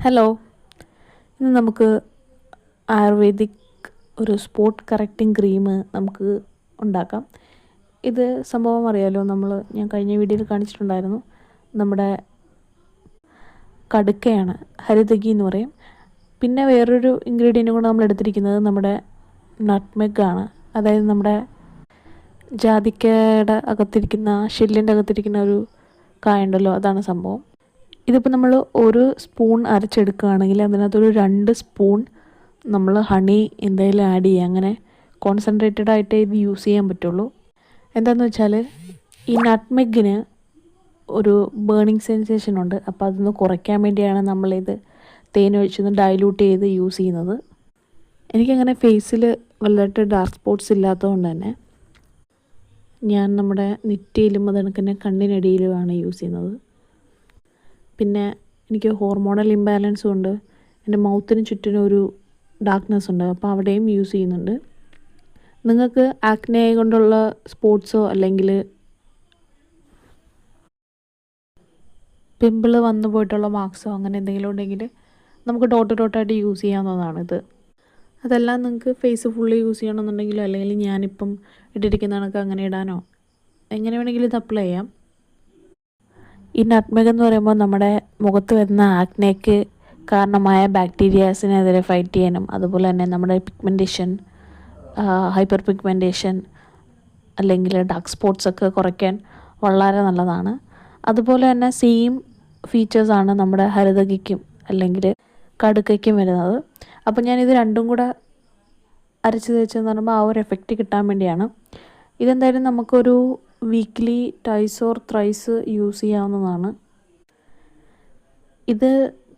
Hello, ഇന്ന് നമുക്ക് ayurvedic ഒരു സ്പോട്ട് കറക്റ്റിംഗ് ക്രീം നമുക്ക് ഉണ്ടാക്കാം. ഇത് സംഭവം അറിയാലോ, ഞാൻ കഴിഞ്ഞ വീഡിയോയിൽ കാണിച്ചിട്ടുണ്ടായിരുന്നു. നമ്മുടെ കടുക്കയാണ്, ഹരിതകി എന്ന് പറയും. പിന്നെ വേറൊരു ഇൻഗ്രീഡിയൻ്റ് കൂടെ നമ്മൾ എടുത്തിരിക്കുന്നത് നമ്മുടെ നട്ട്മെഗാണ്. അതായത് നമ്മുടെ ജാതിക്കയുടെ അകത്തിരിക്കുന്ന ഷെല്ലിൻ്റെ അകത്തിരിക്കുന്ന ഒരു കായുണ്ടല്ലോ, അതാണ് സംഭവം. ഇതിപ്പോൾ നമ്മൾ ഒരു സ്പൂൺ അരച്ചെടുക്കുകയാണെങ്കിൽ അതിനകത്തൊരു 2 സ്പൂൺ നമ്മൾ ഹണി എന്തായാലും ആഡ് ചെയ്യുക. അങ്ങനെ കോൺസെൻട്രേറ്റഡ് ആയിട്ട് ഇത് യൂസ് ചെയ്യാൻ പറ്റുള്ളൂ. എന്താണെന്ന് വെച്ചാൽ ഈ നട്ട്മെഗിന് ഒരു ബേണിംഗ് സെൻസേഷൻ ഉണ്ട്. അപ്പോൾ അതൊന്ന് കുറയ്ക്കാൻ വേണ്ടിയാണ് നമ്മളിത് തേനൊഴിച്ചൊന്ന് ഡൈല്യൂട്ട് ചെയ്ത് യൂസ് ചെയ്യുന്നത്. എനിക്കങ്ങനെ ഫേസിൽ വലുതായിട്ട് ഡാർക്ക് സ്പോട്ട്സ് ഇല്ലാത്തതുകൊണ്ട് തന്നെ ഞാൻ നമ്മുടെ നെറ്റിയിലും അതുകണക്ക് തന്നെ കണ്ണിനടിയിലുമാണ് യൂസ് ചെയ്യുന്നത്. പിന്നെ എനിക്ക് ഹോർമോണൽ ഇംബാലൻസും ഉണ്ട്. എൻ്റെ മൗത്തിന് ചുറ്റിനും ഒരു ഡാർക്ക്നെസ് ഉണ്ട്, അപ്പോൾ അവിടെയും യൂസ് ചെയ്യുന്നുണ്ട്. നിങ്ങൾക്ക് ആക്നെ കൊണ്ടുള്ള സ്പോട്ട്സോ അല്ലെങ്കിൽ പിമ്പിൾ വന്നു പോയിട്ടുള്ള മാർക്സോ അങ്ങനെ എന്തെങ്കിലും ഉണ്ടെങ്കിൽ നമുക്ക് ഡോട്ടായിട്ട് യൂസ് ചെയ്യാവുന്നതാണിത്. അതെല്ലാം നിങ്ങൾക്ക് ഫേസ് ഫുള്ളി യൂസ് ചെയ്യണമെന്നുണ്ടെങ്കിലോ അല്ലെങ്കിൽ ഞാനിപ്പം ഇട്ടിരിക്കുന്ന കണക്ക് അങ്ങനെ ഇടാനോ എങ്ങനെ വേണമെങ്കിലും ഇത് അപ്ലൈ ചെയ്യാം. ഈ നട്ട്മെഗ് എന്ന് പറയുമ്പോൾ നമ്മുടെ മുഖത്ത് വരുന്ന ആക്നെക്ക് കാരണമായ ബാക്ടീരിയാസിനെതിരെ ഫൈറ്റ് ചെയ്യാനും അതുപോലെ തന്നെ നമ്മുടെ പിഗ്മെൻറ്റേഷൻ, ഹൈപ്പർ പിഗ്മെൻറ്റേഷൻ അല്ലെങ്കിൽ ഡാർക്ക് സ്പോട്ട്സ് ഒക്കെ കുറയ്ക്കാൻ വളരെ നല്ലതാണ്. അതുപോലെ തന്നെ സെയിം ഫീച്ചേഴ്സാണ് നമ്മുടെ ഹരിതകിക്കും അല്ലെങ്കിൽ കടുക്കയ്ക്കും വരുന്നത്. അപ്പോൾ ഞാനിത് രണ്ടും കൂടെ അരച്ച് തേച്ചെന്ന് പറയുമ്പോൾ ആ ഒരു എഫക്റ്റ് കിട്ടാൻ വേണ്ടിയാണ്. ഇതെന്തായാലും നമുക്കൊരു weekly twice or thrice use ചെയ്യാവുന്നതാണ്. ഇത്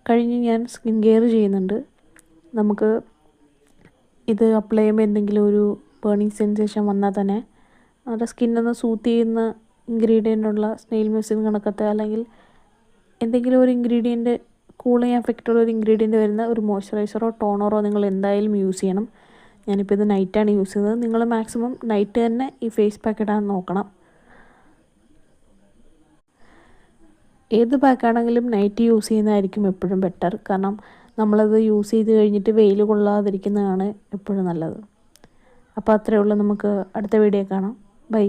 കഴിഞ്ഞ് ഞാൻ സ്കിൻ കെയർ ചെയ്യുന്നുണ്ട്. നമുക്ക് ഇത് അപ്ലൈ ചെയ്യുമ്പോൾ എന്തെങ്കിലും ഒരു ബേണിംഗ് സെൻസേഷൻ വന്നാൽ തന്നെ നമ്മുടെ സ്കിന്നൊന്ന് സൂത്ത് ചെയ്യുന്ന ഇൻഗ്രീഡിയൻ്റുള്ള സ്നെയിൽ മ്യൂസിൻ കണക്കത്തെ അല്ലെങ്കിൽ എന്തെങ്കിലും ഒരു ഇൻഗ്രീഡിയൻറ്റ് കൂളിംഗ് എഫക്റ്റുള്ള ഒരു ഇൻഗ്രീഡിയൻറ്റ് വരുന്ന ഒരു മോയ്സ്ചറൈസറോ ടോണറോ നിങ്ങൾ എന്തായാലും യൂസ് ചെയ്യണം. ഞാനിപ്പോൾ ഇത് നൈറ്റാണ് യൂസ് ചെയ്തത്. നിങ്ങൾ മാക്സിമം നൈറ്റ് തന്നെ ഈ ഫേസ് പാക്ക് ഇടാൻ നോക്കണം. ഏത് പാക്കാണെങ്കിലും നൈറ്റ് യൂസ് ചെയ്യുന്നതായിരിക്കും എപ്പോഴും ബെറ്റർ. കാരണം നമ്മളത് യൂസ് ചെയ്ത് കഴിഞ്ഞിട്ട് വെയിൽ കൊള്ളാതിരിക്കുന്നതാണ് എപ്പോഴും നല്ലത്. അപ്പോൾ അത്രയേ ഉള്ളൂ. നമുക്ക് അടുത്ത വീഡിയോ കാണാം. ബൈ.